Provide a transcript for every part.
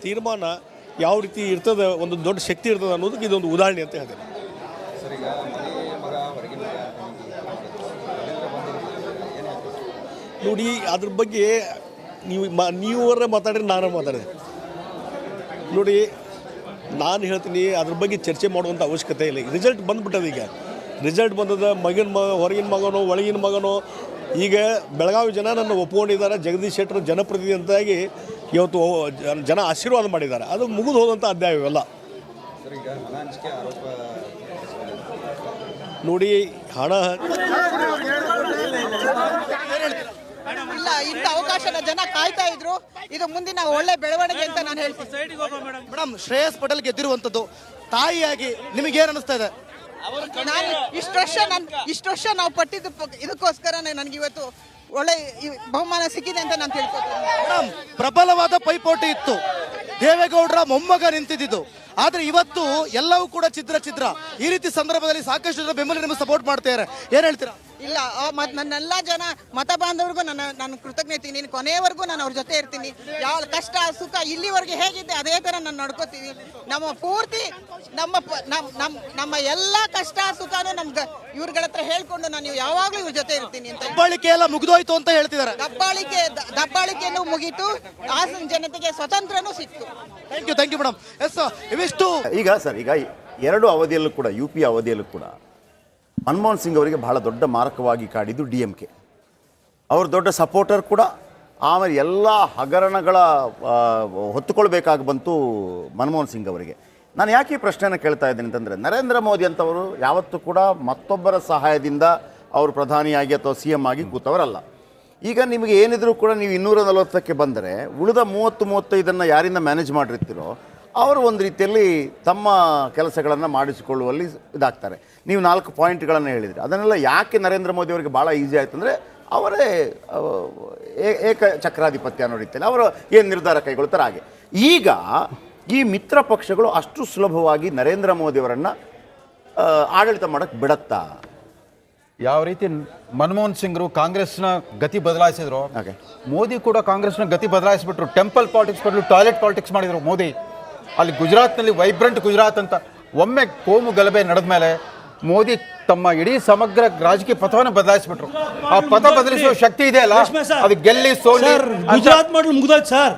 ತೀರ್ಮಾನ ಯಾವ ರೀತಿ ಇರ್ತದೆ, ಒಂದು ದೊಡ್ಡ ಶಕ್ತಿ ಇರ್ತದೆ ಅನ್ನೋದಕ್ಕೆ ಇದೊಂದು ಉದಾಹರಣೆ ಅಂತ ಹೇಳ್ತೇನೆ. ನೋಡಿ, ಅದ್ರ ಬಗ್ಗೆ ನೀವರ ಮಾತಾಡ್ರಿ, ನಾನು ಮಾತಾಡಿದೆ. ನೋಡಿ, ನಾನು ಹೇಳ್ತೀನಿ, ಅದ್ರ ಬಗ್ಗೆ ಚರ್ಚೆ ಮಾಡುವಂಥ ಅವಶ್ಯಕತೆ ಇಲ್ಲ. ರಿಸಲ್ಟ್ ಬಂದ್ಬಿಟ್ಟದ. ಈಗ ರಿಸಲ್ಟ್ ಬಂದದ. ಹೊರಗಿನ ಮಗನೋ ಒಳಗಿನ ಮಗನೋ, ಈಗ ಬೆಳಗಾವಿ ಜನ ನನ್ನ ಒಪ್ಕೊಂಡಿದ್ದಾರೆ. ಜಗದೀಶ್ ಶೆಟ್ಟರ್ ಜನಪ್ರತಿನಿಧಿ ಅಂತಾಗಿ ಇವತ್ತು ಜನ ಆಶೀರ್ವಾದ ಮಾಡಿದ್ದಾರೆ. ಅದು ಮುಗಿದು ಹೋದಂಥ ಅಧ್ಯಾಯವೆಲ್ಲ. ನೋಡಿ, ಹಣ ಇಲ್ಲ, ಇಂಥ ಅವಕಾಶನ ಜನ ಕಾಯ್ತಾ ಇದ್ರು. ಇದು ಮುಂದಿನ ಒಳ್ಳೆ ಬೆಳವಣಿಗೆ ಅಂತ ನಾನು ಹೇಳ್ತೀನಿ. ಮೇಡಮ್, ಶ್ರೇಯಸ್ ಪಟೇಲ್ ಗೆದ್ದಿರುವಂಥದ್ದು ತಾಯಿಯಾಗಿ ನಿಮಗೇನು ಅನಿಸ್ತಾ ಇದೆ? ನಾನು ಇಷ್ಟು ವರ್ಷ ನಾವು ಪಟ್ಟಿದ್ದು ಇದಕ್ಕೋಸ್ಕರನೇ ನನಗೆ ಇವತ್ತು ಒಳ್ಳೆ ಬಹುಮಾನ ಸಿಕ್ಕಿದೆ ಅಂತ ನಾನು ತಿಳ್ಕೊತೀನಿ. ಮೇಡಮ್, ಪ್ರಬಲವಾದ ಪೈಪೋಟಿ ಇತ್ತು. ದೇವೇಗೌಡರ ಮೊಮ್ಮಗ ನಿಂತಿದ್ದು. ಆದ್ರೆ ಇವತ್ತು ಎಲ್ಲವೂ ಕೂಡ ಛಿದ್ರ. ಈ ರೀತಿ ಸಂದರ್ಭದಲ್ಲಿ ಸಾಕಷ್ಟು ಜನ ಬೆಂಬಲ ನಿಮಗೆ ಸಪೋರ್ಟ್ ಮಾಡ್ತಾರೆ. ಏನ್ ಹೇಳ್ತೀರಾ? ಇಲ್ಲ, ನನ್ನೆಲ್ಲ ಜನ ಮತ ಬಾಂಧವರಿಗೂ ನಾನು ಕೃತಜ್ಞತೆ. ನೀನು ಕೊನೆಯವರೆಗೂ ನಾನು ಅವ್ರ ಜೊತೆ ಇರ್ತೀನಿ. ಯಾವ ಕಷ್ಟ ಸುಖ ಇಲ್ಲಿವರೆಗೆ ಹೇಗಿದ್ದೆ ಅದೇ ತರ ನಾನು ನಡ್ಕೋತೀವಿ. ನಮ್ಮ ಪೂರ್ತಿ ನಮ್ಮ ಎಲ್ಲ ಕಷ್ಟ ಸುಖನೂ ನಮ್ಗೆ ಇವ್ರಗಳ ಹತ್ರ ಹೇಳ್ಕೊಂಡು ನಾನು ಯಾವಾಗ್ಲೂ ಇವ್ರ ಜೊತೆ ಇರ್ತೀನಿ ಅಂತ. ದಬ್ಬಾಳಿಕೆ ಎಲ್ಲ ಮುಗಿದೋಯ್ತು ಅಂತ ಹೇಳ್ತಿದ್ದಾರೆ. ದಬ್ಬಾಳಿಕೆಯನ್ನು ಮುಗೀತು. ಹಾಸನ ಜನತೆಗೆ ಸ್ವತಂತ್ರನೂ ಸಿಕ್ತು. Thank you madam. ಎಸ್, ಇವಿಷ್ಟು ಈಗ ಎರಡು ಅವಧಿಯಲ್ಲೂ ಕೂಡ, ಯು ಪಿ ಅವಧಿಯಲ್ಲೂ ಕೂಡ ಮನಮೋಹನ್ ಸಿಂಗ್ ಅವರಿಗೆ ಬಹಳ ದೊಡ್ಡ ಮಾರಕವಾಗಿ ಕಾಡಿದ್ದು DMK. ಅವ್ರ ದೊಡ್ಡ ಸಪೋರ್ಟರ್ ಕೂಡ. ಆಮೇಲೆ ಎಲ್ಲ ಹಗರಣಗಳ ಹೊತ್ತುಕೊಳ್ಬೇಕಾಗಿ ಬಂತು ಮನಮೋಹನ್ ಸಿಂಗ್ ಅವರಿಗೆ. ನಾನು ಯಾಕೆ ಈ ಪ್ರಶ್ನೆಯನ್ನು ಕೇಳ್ತಾ ಇದ್ದೀನಿ ಅಂತಂದರೆ, ನರೇಂದ್ರ ಮೋದಿ ಅಂತವರು ಯಾವತ್ತೂ ಕೂಡ ಮತ್ತೊಬ್ಬರ ಸಹಾಯದಿಂದ ಅವರು ಪ್ರಧಾನಿಯಾಗಿ ಅಥವಾ CM ಆಗಿ ಕೂತವರಲ್ಲ. ಈಗ ನಿಮಗೆ ಏನಿದ್ರು ಕೂಡ ನೀವು 240ಕ್ಕೆ ಬಂದರೆ ಉಳಿದ 30-35 ಯಾರಿಂದ ಮ್ಯಾನೇಜ್ ಮಾಡಿರ್ತೀರೋ ಅವರು ಒಂದು ರೀತಿಯಲ್ಲಿ ತಮ್ಮ ಕೆಲಸಗಳನ್ನು ಮಾಡಿಸಿಕೊಳ್ಳುವಲ್ಲಿ ಇದಾಗ್ತಾರೆ. ನೀವು 4 ಪಾಯಿಂಟ್ಗಳನ್ನು ಹೇಳಿದ್ರಿ. ಅದನ್ನೆಲ್ಲ ಯಾಕೆ ನರೇಂದ್ರ ಮೋದಿ ಅವರಿಗೆ ಭಾಳ ಈಸಿ ಆಯ್ತು ಅಂದರೆ, ಅವರೇ ಏಕಚಕ್ರಾಧಿಪತ್ಯ ಅನ್ನೋ ರೀತಿಯಲ್ಲಿ ಅವರು ಏನು ನಿರ್ಧಾರ ಕೈಗೊಳ್ತಾರೆ ಹಾಗೆ. ಈಗ ಈ ಮಿತ್ರ ಪಕ್ಷಗಳು ಅಷ್ಟು ಸುಲಭವಾಗಿ ನರೇಂದ್ರ ಮೋದಿಯವರನ್ನು ಆಡಳಿತ ಮಾಡೋಕ್ಕೆ ಬಿಡತ್ತಾ? ಯಾವ ರೀತಿ ಮನಮೋಹನ್ ಸಿಂಗ್ರು ಕಾಂಗ್ರೆಸ್ನ ಗತಿ ಬದಲಾಯಿಸಿದ್ರು, ಮೋದಿ ಕೂಡ ಕಾಂಗ್ರೆಸ್ನ ಗತಿ ಬದಲಾಯಿಸಿಬಿಟ್ರು. ಟೆಂಪಲ್ ಪಾಲಿಟಿಕ್ಸ್ ಬದಲು ಟಾಯ್ಲೆಟ್ ಪಾಲಿಟಿಕ್ಸ್ ಮಾಡಿದ್ರು ಮೋದಿ. ಅಲ್ಲಿ ಗುಜರಾತ್ನಲ್ಲಿ ವೈಬ್ರೆಂಟ್ ಗುಜರಾತ್ ಅಂತ ಒಮ್ಮೆ ಕೋಮು ಗಲಭೆ ನಡೆದ ಮೇಲೆ ಮೋದಿ ತಮ್ಮ ಇಡೀ ಸಮಗ್ರ ರಾಜಕೀಯ ಪಥವನ್ನು ಬದಲಾಯಿಸಿಬಿಟ್ರು. ಆ ಪಥ ಬದಲಿಸುವ ಶಕ್ತಿ ಇದೆ ಅಲ್ಲ, ಅದು ಗೆಲ್ಲಿ ಸೋಲಿ. ಗುಜರಾತ್ ಮಾಡಲ್ ಮುಗಿದೋಯ್ತು ಸರ್.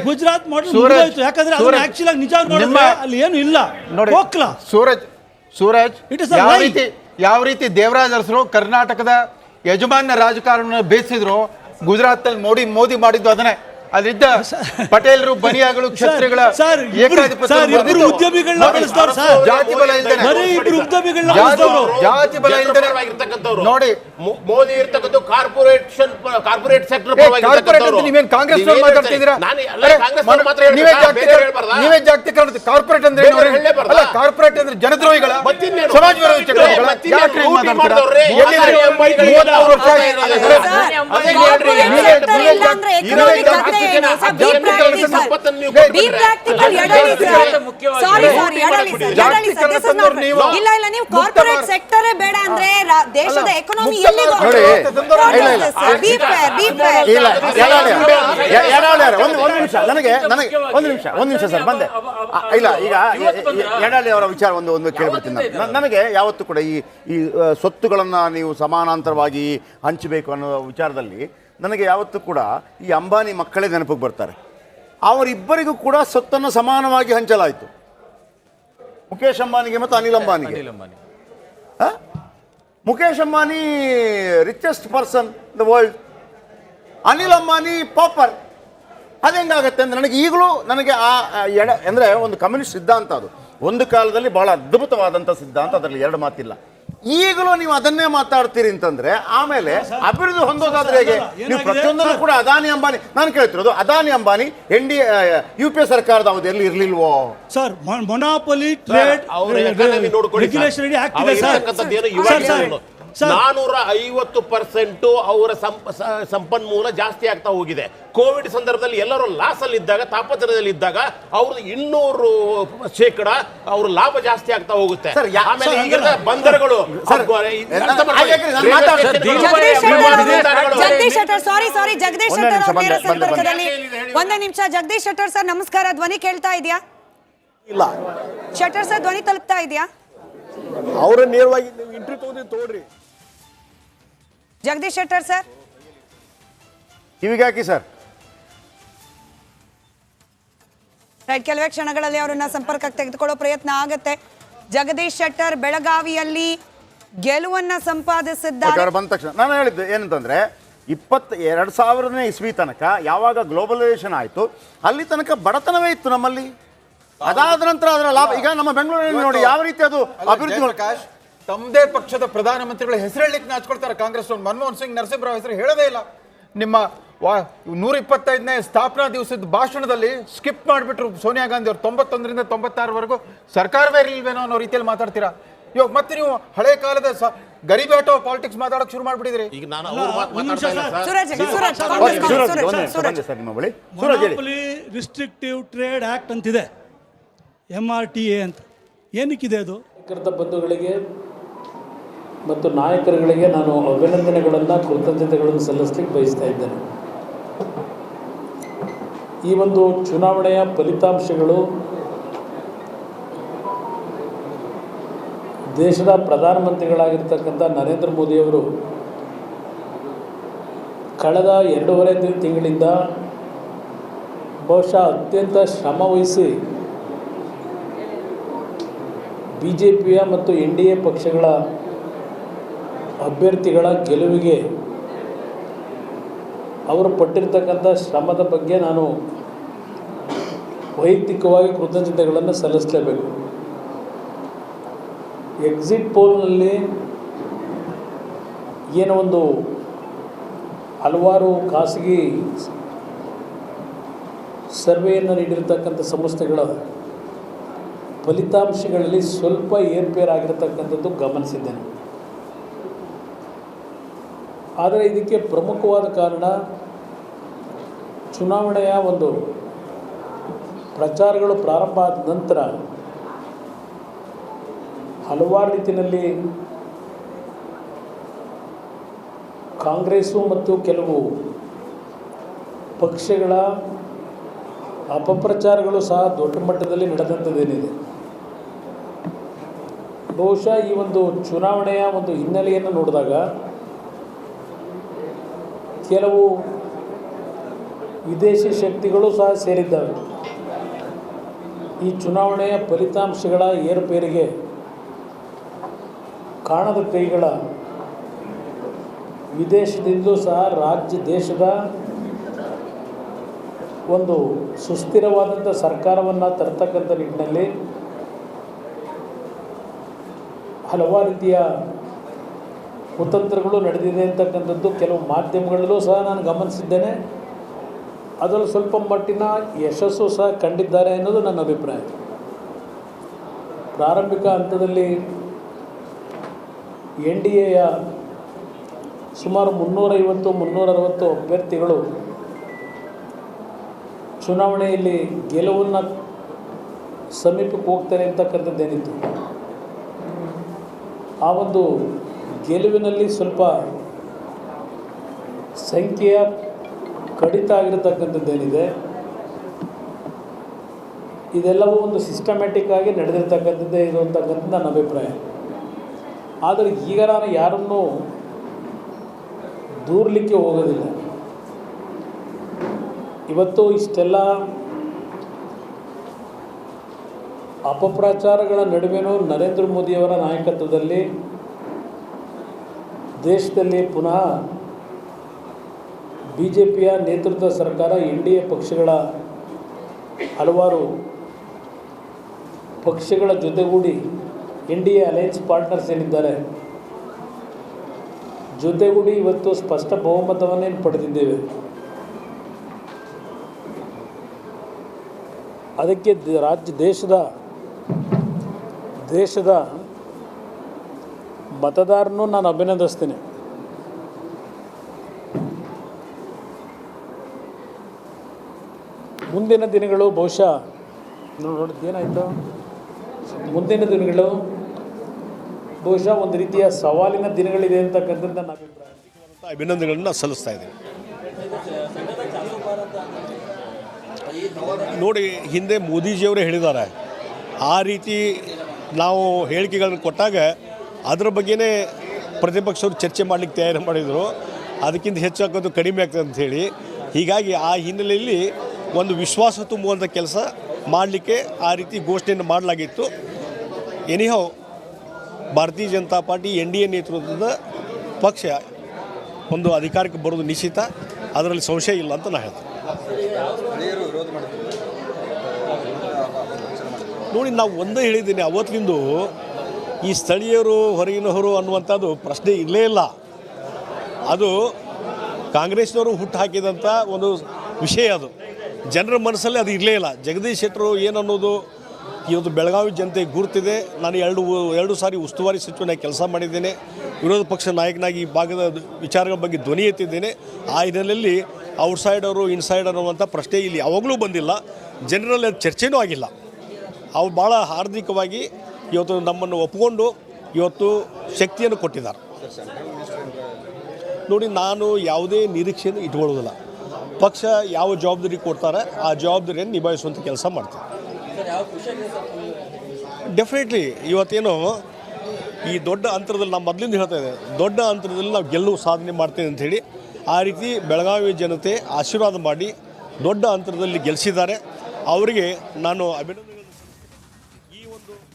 ಗುಜರಾತ್ ಮಾಡಲ್ ಯಾಕಂದ್ರೆ ಆಕ್ಚುಲಿ ನಿಜ ಅಲ್ಲಿ ಏನು ಇಲ್ಲ ನೋಡಿ. ಸೂರಜ್ ಯಾವ ರೀತಿ ದೇವರಾಜ್ ಅರಸರು ಕರ್ನಾಟಕದ ಯಜಮಾನ್ಯ ರಾಜಕಾರಣ ಬೇಯಿಸಿದ್ರು, ಗುಜರಾತ್ನಲ್ಲಿ ಮೋದಿ ಮಾಡಿದ್ದು ಅದನ್ನೇ. ಅಲ್ಲಿದ್ದ ಪಟೇಲರು, ಬನಿಯಾಗಳು, ಕ್ಷತ್ರಿಗಳ ಜಾತಿ ಬಲ ನೋಡಿ. ಮೋದಿ ಇರ್ತಕ್ಕಂಥ ಕಾರ್ಪೊರೇಟ್ ಸೆಕ್ಟರ್ ನೀವೇನು ಕಾಂಗ್ರೆಸ್ ಮಾತಾಡ್ತಿದ್ದೀರಾ? ನೀವೇ ಜಾಗತೀಕರಣ. ಕಾರ್ಪೊರೇಟ್ ಅಂದ್ರೆ ಕಾರ್ಪೊರೇಟ್ ಅಂದ್ರೆ ಜನದ್ರೋಹಿಗಳ, ಸಮಾಜ ವಿರೋಧಿ ಕಾರ್ಪೊರೇಟ್ ಸೆಕ್ಟರ್ ಬೇಡ ಅಂದ್ರೆ ದೇಶದ ಎಕಾನಮಿ ಎಲ್ಲಿಗೆ ಒಂದು ನಿಮಿಷ ಸರ್ ಬಂದೆ. ಇಲ್ಲ, ಈಗ ಯಡಾಳಿ ಅವರ ವಿಚಾರ ಒಂದು ಕೇಳ್ಬಿಡ್ತೀನಿ. ನನಗೆ ಯಾವತ್ತೂ ಕೂಡ ಈ ಸ್ವತ್ತುಗಳನ್ನು ನೀವು ಸಮಾನಾಂತರವಾಗಿ ಹಂಚಬೇಕು ಅನ್ನೋ ವಿಚಾರದಲ್ಲಿ ನನಗೆ ಯಾವತ್ತೂ ಕೂಡ ಈ ಅಂಬಾನಿ ಮಕ್ಕಳೇ ನೆನಪಿಗೆ ಬರ್ತಾರೆ. ಅವರಿಬ್ಬರಿಗೂ ಕೂಡ ಸ್ವತ್ತನ್ನು ಸಮಾನವಾಗಿ ಹಂಚಲಾಯಿತು. ಮುಖೇಶ್ ಅಂಬಾನಿಗೆ ಮತ್ತು ಅನಿಲ್ ಅಂಬಾನಿಗೆ. Mukesh Ambani richest person the world, Anil Ambani pauper. ಅದೆಂಗಾಗತ್ತೆ ಅಂದರೆ ನನಗೆ ಈಗಲೂ ನನಗೆ ಅಂದರೆ ಒಂದು ಕಮ್ಯುನಿಸ್ಟ್ ಸಿದ್ಧಾಂತ ಅದು ಒಂದು ಕಾಲದಲ್ಲಿ ಬಹಳ ಅದ್ಭುತವಾದಂಥ ಸಿದ್ಧಾಂತ, ಅದರಲ್ಲಿ ಎರಡು ಮಾತಿಲ್ಲ. ಈಗಲೂ ನೀವು ಅದನ್ನೇ ಮಾತಾಡ್ತೀರಿ ಅಂತಂದ್ರೆ ಆಮೇಲೆ ಅಭಿವೃದ್ಧಿ ಹೊಂದೋದಾದ್ರೆ ಹೇಗೆ? ನೀವು ಪ್ರತಿಯೊಂದನ್ನು ಕೂಡ ಅದಾನಿ ಅಂಬಾನಿ, ನಾನು ಕೇಳ್ತಿರೋದು ಅದಾನಿ ಅಂಬಾನಿ UPA ಸರ್ಕಾರದ ಅವಧಿಯಲ್ಲಿ ಇರ್ಲಿಲ್ವೋ ಸರ್? ಮೊನಾಪೊಲಿ ಟ್ರೇಡ್ ರೆಗ್ಯುಲೇಷನ್ ಆಕ್ಟ್ ಇದೆ ಸರ್. 450% ಅವರ ಸಂಪನ್ಮೂಲ ಜಾಸ್ತಿ ಆಗ್ತಾ ಹೋಗಿದೆ. ಕೋವಿಡ್ ಸಂದರ್ಭದಲ್ಲಿ ಎಲ್ಲರೂ ಲಾಸ್ ಅಲ್ಲಿ ಇದ್ದಾಗ, ತಾಪತ್ರದಲ್ಲಿ ಇದ್ದಾಗ ಅವ್ರದ್ದು 200% ಅವ್ರ ಲಾಭ ಜಾಸ್ತಿ ಆಗ್ತಾ ಹೋಗುತ್ತೆ. ಆಮೇಲೆ ಈಗ ಬಂದರುಗಳು ಜಗದೀಶ್ ಶೆಟ್ಟರ್, ಸಾರಿ ಜಗದೀಶ್ ಶೆಟ್ಟರ್ ಅವ್ರ ನೇರ ಸಂಪರ್ಕದಲ್ಲಿ ಒಂದೇ ನಿಮಿಷ. ಜಗದೀಶ್ ಶೆಟ್ಟರ್ ಸರ್ ನಮಸ್ಕಾರ, ಧ್ವನಿ ಕೇಳ್ತಾ ಇದೆಯಾ? ಇಲ್ಲ ಶೆಟ್ಟರ್ ಸರ್ ಧ್ವನಿ ತಲುಪ್ತಾ ಇದೆಯಾ? ಅವರ ನೇರವಾಗಿ ಇಂಟರ್ವ್ಯೂ ತಗೊಳ್ರಿ. ಜಗದೀಶ್ ಶೆಟ್ಟರ್ ಸರ್ ಕಿವಿಗೆ ಹಾಕಿ ಸರ್. ರೈಟ್, ಕೆಲವೇ ಕ್ಷಣಗಳಲ್ಲಿ ಅವರನ್ನ ಸಂಪರ್ಕಕ್ಕೆ ತೆಗೆದುಕೊಳ್ಳೋ ಪ್ರಯತ್ನ ಆಗತ್ತೆ. ಜಗದೀಶ್ ಶೆಟ್ಟರ್ ಬೆಳಗಾವಿಯಲ್ಲಿ ಗೆಲುವನ್ನ ಸಂಪಾದಿಸಿದ್ದಾರೆ. ಬಂದ ತಕ್ಷಣ ನಾನು ಹೇಳಿದ್ದು ಏನಂತಂದ್ರೆ 2000ನೇ ಇಸ್ವಿ ತನಕ ಯಾವಾಗ ಗ್ಲೋಬಲೈಸೇಷನ್ ಆಯಿತು ಅಲ್ಲಿ ತನಕ ಬಡತನವೇ ಇತ್ತು ನಮ್ಮಲ್ಲಿ. ಅದಾದ ನಂತರ ಅದರ ಲಾಭ ಈಗ ನಮ್ಮ ಬೆಂಗಳೂರಿನಲ್ಲಿ ನೋಡಿ ಯಾವ ರೀತಿ ಅದು ಅಭಿವೃದ್ಧಿ. ಪ್ರಕಾಶ್, ತಮ್ಮದೇ ಪಕ್ಷದ ಪ್ರಧಾನಮಂತ್ರಿಗಳ ಹೆಸರು ಹೇಳಲಿಕ್ಕೆ ನಾಚ್ಕೊಳ್ತಾರೆ ಕಾಂಗ್ರೆಸ್. ಮನಮೋಹನ್ ಸಿಂಗ್, ನರಸಿಂಹರಾವ್ ಹೆಸರು ಹೇಳೋದೇ ಇಲ್ಲ. ನಿಮ್ಮ 125ನೇ ಸ್ಥಾಪನಾ ದಿವಸದ ಭಾಷಣದಲ್ಲಿ ಸ್ಕಿಪ್ ಮಾಡಿಬಿಟ್ರು ಸೋನಿಯಾ ಗಾಂಧಿ ಅವರು. 91ರಿಂದ 96ವರೆಗೂ ಸರ್ಕಾರವೇ ಇರಲಿಲ್ವೇನೋ ಅನ್ನೋ ರೀತಿಯಲ್ಲಿ ಮಾತಾಡ್ತೀರಾ. ಇವಾಗ ಮತ್ತೆ ನೀವು ಹಳೆ ಕಾಲದ ಗರಿಬೇಟೋ ಪಾಲಿಟಿಕ್ಸ್ ಮಾತಾಡೋಕೆ ಶುರು ಮಾಡ್ಬಿಟ್ಟಿದ್ರಿ. ಈಗ ನಾನು ಅವ್ರು ಮಾತಾಡ್ತಾ ಇಲ್ಲ ಸರ್ ನಿಮ್ಮ ಬಳಿ ರಿಸ್ಟ್ರಿಕ್ಟಿವ್ ಟ್ರೇಡ್ ಆಕ್ಟ್ ಅಂತಿದೆ, MRTA ಅಂತ. ಏನಕ್ಕಿದೆ ಅದು? ಬಂಧುಗಳಿಗೆ ಮತ್ತು ನಾಯಕರುಗಳಿಗೆ ನಾನು ಅಭಿನಂದನೆಗಳನ್ನು, ಕೃತಜ್ಞತೆಗಳನ್ನು ಸಲ್ಲಿಸಲಿಕ್ಕೆ ಬಯಸ್ತಾ ಇದ್ದೇನೆ. ಈ ಒಂದು ಚುನಾವಣೆಯ ಫಲಿತಾಂಶಗಳು ದೇಶದ ಪ್ರಧಾನಮಂತ್ರಿಗಳಾಗಿರ್ತಕ್ಕಂಥ ನರೇಂದ್ರ ಮೋದಿಯವರು ಕಳೆದ 2.5 ತಿಂಗಳಿಂದ ಬಹುಶಃ ಅತ್ಯಂತ ಶ್ರಮವಹಿಸಿ BJPಯ ಮತ್ತು NDA ಪಕ್ಷಗಳ ಅಭ್ಯರ್ಥಿಗಳ ಗೆಲುವಿಗೆ ಅವರು ಪಟ್ಟಿರ್ತಕ್ಕಂಥ ಶ್ರಮದ ಬಗ್ಗೆ ನಾನು ವೈಯಕ್ತಿಕವಾಗಿ ಕೃತಜ್ಞತೆಗಳನ್ನು ಸಲ್ಲಿಸಲೇಬೇಕು. ಎಕ್ಸಿಟ್ ಪೋಲ್ನಲ್ಲಿ ಏನೋ ಒಂದು ಹಲವಾರು ಖಾಸಗಿ ಸರ್ವೆಯನ್ನು ನೀಡಿರ್ತಕ್ಕಂಥ ಸಂಸ್ಥೆಗಳ ಫಲಿತಾಂಶಗಳಲ್ಲಿ ಸ್ವಲ್ಪ ಏರ್ಪೇರಾಗಿರ್ತಕ್ಕಂಥದ್ದು ಗಮನಿಸಿದ್ದೇನೆ. ಆದರೆ ಇದಕ್ಕೆ ಪ್ರಮುಖವಾದ ಕಾರಣ ಚುನಾವಣೆಯ ಒಂದು ಪ್ರಚಾರಗಳು ಪ್ರಾರಂಭ ಆದ ನಂತರ ಹಲವಾರು ರೀತಿಯಲ್ಲಿ ಕಾಂಗ್ರೆಸ್ಸು ಮತ್ತು ಕೆಲವು ಪಕ್ಷಗಳ ಅಪಪ್ರಚಾರಗಳು ಸಹ ದೊಡ್ಡ ಮಟ್ಟದಲ್ಲಿ ನಡೆದಂಥದ್ದೇನಿದೆ. ಬಹುಶಃ ಈ ಒಂದು ಚುನಾವಣೆಯ ಒಂದು ಹಿನ್ನೆಲೆಯನ್ನು ನೋಡಿದಾಗ ಕೆಲವು ವಿದೇಶಿ ಶಕ್ತಿಗಳು ಸಹ ಸೇರಿದ್ದಾವೆ. ಈ ಚುನಾವಣೆಯ ಫಲಿತಾಂಶಗಳ ಏರುಪೇರಿಗೆ ಕಾಣದ ಕೈಗಳ ವಿದೇಶದಿಂದಲೂ ಸಹ ದೇಶದ ಒಂದು ಸುಸ್ಥಿರವಾದಂಥ ಸರ್ಕಾರವನ್ನು ತರ್ತಕ್ಕಂಥ ನಿಟ್ಟಿನಲ್ಲಿ ಹಲವಾರು ರೀತಿಯ ಕುತಂತ್ರಗಳು ನಡೆದಿದೆ ಅಂತಕ್ಕಂಥದ್ದು ಕೆಲವು ಮಾಧ್ಯಮಗಳಲ್ಲೂ ಸಹ ನಾನು ಗಮನಿಸಿದ್ದೇನೆ. ಅದರಲ್ಲಿ ಸ್ವಲ್ಪ ಮಟ್ಟಿನ ಯಶಸ್ಸು ಸಹ ಕಂಡಿದ್ದಾರೆ ಅನ್ನೋದು ನನ್ನ ಅಭಿಪ್ರಾಯ. ಪ್ರಾರಂಭಿಕ ಹಂತದಲ್ಲಿ NDAಯ ಸುಮಾರು 350-360 ಅಭ್ಯರ್ಥಿಗಳು ಚುನಾವಣೆಯಲ್ಲಿ ಗೆಲುವನ್ನು ಸಮೀಪಕ್ಕೆ ಹೋಗ್ತಾರೆ ಅಂತಕ್ಕಂಥದ್ದೇನಿತ್ತು. ಆ ಒಂದು ಗೆಲುವಿನಲ್ಲಿ ಸ್ವಲ್ಪ ಸಂಖ್ಯೆಯ ಕಡಿತ ಆಗಿರತಕ್ಕಂಥದ್ದೇನಿದೆ, ಇದೆಲ್ಲವೂ ಒಂದು ಸಿಸ್ಟಮ್ಯಾಟಿಕ್ ಆಗಿ ನಡೆದಿರ್ತಕ್ಕಂಥದ್ದೇ ಇದು ಅಂತಕ್ಕಂಥದ್ದು ನನ್ನ ಅಭಿಪ್ರಾಯ. ಆದರೆ ಈಗ ನಾನು ಯಾರನ್ನೂ ದೂರಲಿಕ್ಕೆ ಹೋಗೋದಿಲ್ಲ. ಇವತ್ತು ಇಷ್ಟೆಲ್ಲ ಅಪಪ್ರಚಾರಗಳ ನಡುವೆನೂ ನರೇಂದ್ರ ಮೋದಿಯವರ ನಾಯಕತ್ವದಲ್ಲಿ ದೇಶದಲ್ಲಿ ಪುನಃ BJPಯ ನೇತೃತ್ವದ ಸರ್ಕಾರ, NDA ಪಕ್ಷಗಳ ಹಲವಾರು ಪಕ್ಷಗಳ ಜೊತೆಗೂಡಿ NDA ಅಲಯನ್ಸ್ ಪಾರ್ಟ್ನರ್ಸ್ ಏನಿದ್ದಾರೆ ಜೊತೆಗೂಡಿ ಇವತ್ತು ಸ್ಪಷ್ಟ ಬಹುಮತವನ್ನೇನು ಪಡೆದಿದ್ದೇವೆ. ಅದಕ್ಕೆ ದೇಶದ ಮತದಾರನು ನಾನು ಅಭಿನಂದಿಸ್ತೀನಿ. ಮುಂದಿನ ದಿನಗಳು ಬಹುಶಃ ನೋಡಿದ್ದೇನಾಯಿತು, ಮುಂದಿನ ದಿನಗಳು ಬಹುಶಃ ಒಂದು ರೀತಿಯ ಸವಾಲಿನ ದಿನಗಳಿದೆ ಅಂತಕ್ಕಂಥದ್ದು ನನ್ನ ಅಭಿಪ್ರಾಯ. ಅಭಿನಂದನೆಗಳನ್ನು ಸಲ್ಲಿಸ್ತಾ ಇದ್ದೀನಿ. ನೋಡಿ, ಹಿಂದೆ ಮೋದಿಜಿಯವರೇ ಹೇಳಿದ್ದಾರೆ, ಆ ರೀತಿ ನಾವು ಹೇಳಿಕೆಗಳನ್ನು ಕೊಟ್ಟಾಗ ಅದರ ಬಗ್ಗೆನೇ ಪ್ರತಿಪಕ್ಷವರು ಚರ್ಚೆ ಮಾಡಲಿಕ್ಕೆ ತಯಾರಿ ಮಾಡಿದರು, ಅದಕ್ಕಿಂತ ಹೆಚ್ಚು ಹಾಕೋದು ಕಡಿಮೆ ಆಗ್ತದೆ ಅಂಥೇಳಿ. ಹೀಗಾಗಿ ಆ ಹಿನ್ನೆಲೆಯಲ್ಲಿ ಒಂದು ವಿಶ್ವಾಸ ತುಂಬುವಂಥ ಕೆಲಸ ಮಾಡಲಿಕ್ಕೆ ಆ ರೀತಿ ಘೋಷಣೆಯನ್ನು ಮಾಡಲಾಗಿತ್ತು. ಎನಿಹೌ ಭಾರತೀಯ ಜನತಾ ಪಾರ್ಟಿ NDA ನೇತೃತ್ವದ ಪಕ್ಷ ಒಂದು ಅಧಿಕಾರಕ್ಕೆ ಬರೋದು ನಿಶ್ಚಿತ, ಅದರಲ್ಲಿ ಸಂಶಯ ಇಲ್ಲ ಅಂತ ನಾನು ಹೇಳ್ತೀನಿ. ನೋಡಿ, ನಾವು ಒಂದೇ ಹೇಳಿದ್ದೀನಿ ಅವತ್ತಿಂದ, ಈ ಸ್ಥಳೀಯರು ಹೊರಗಿನವರು ಅನ್ನುವಂಥದ್ದು ಪ್ರಶ್ನೆ ಇರಲೇ ಇಲ್ಲ. ಅದು ಕಾಂಗ್ರೆಸ್ನವರು ಹುಟ್ಟು ಹಾಕಿದಂಥ ಒಂದು ವಿಷಯ, ಅದು ಜನರ ಮನಸ್ಸಲ್ಲಿ ಅದು ಇರಲೇ ಇಲ್ಲ. ಜಗದೀಶ್ ಶೆಟ್ಟರು ಏನನ್ನೋದು ಇವತ್ತು ಬೆಳಗಾವಿ ಜನತೆ ಗುರುತಿದೆ. ನಾನು ಎರಡು ಸಾರಿ ಉಸ್ತುವಾರಿ ಸಚಿವನಾಗಿ ಕೆಲಸ ಮಾಡಿದ್ದೇನೆ, ವಿರೋಧ ಪಕ್ಷ ನಾಯಕನಾಗಿ ಈ ಭಾಗದ ವಿಚಾರಗಳ ಬಗ್ಗೆ ಧ್ವನಿ ಎತ್ತಿದ್ದೇನೆ. ಆ ಹಿನ್ನೆಲೆಯಲ್ಲಿ ಔಟ್ಸೈಡರು ಇನ್ಸೈಡರ್ ಅನ್ನುವಂಥ ಪ್ರಶ್ನೆ ಇಲ್ಲಿ ಯಾವಾಗಲೂ ಬಂದಿಲ್ಲ, ಜನರಲ್ಲಿ ಅದು ಚರ್ಚೆನೂ ಆಗಿಲ್ಲ. ಅವ್ರು ಭಾಳ ಹಾರ್ದಿಕವಾಗಿ ಇವತ್ತು ನಮ್ಮನ್ನು ಒಪ್ಪಿಕೊಂಡು ಇವತ್ತು ಶಕ್ತಿಯನ್ನು ಕೊಟ್ಟಿದ್ದಾರೆ. ನೋಡಿ, ನಾನು ಯಾವುದೇ ನಿರೀಕ್ಷೆಯನ್ನು ಇಟ್ಕೊಳ್ಳೋದಿಲ್ಲ. ಪಕ್ಷ ಯಾವ ಜವಾಬ್ದಾರಿ ಕೊಡ್ತಾರೆ ಆ ಜವಾಬ್ದಾರಿಯನ್ನು ನಿಭಾಯಿಸುವಂಥ ಕೆಲಸ ಮಾಡ್ತೀನಿ. ಡೆಫಿನೆಟ್ಲಿ ಇವತ್ತೇನು ಈ ದೊಡ್ಡ ಅಂತರದಲ್ಲಿ ನಾವು ಮೊದಲಿಂದ ಹೇಳ್ತಾ ಇದ್ದೇವೆ, ದೊಡ್ಡ ಅಂತರದಲ್ಲಿ ನಾವು ಗೆಲುವು ಸಾಧನೆ ಮಾಡ್ತೇವೆ ಅಂಥೇಳಿ. ಆ ರೀತಿ ಬೆಳಗಾವಿ ಜನತೆ ಆಶೀರ್ವಾದ ಮಾಡಿ ದೊಡ್ಡ ಅಂತರದಲ್ಲಿ ಗೆಲ್ಲಿಸಿದ್ದಾರೆ. ಅವರಿಗೆ ನಾನು ಅಭಿನಂದನೆ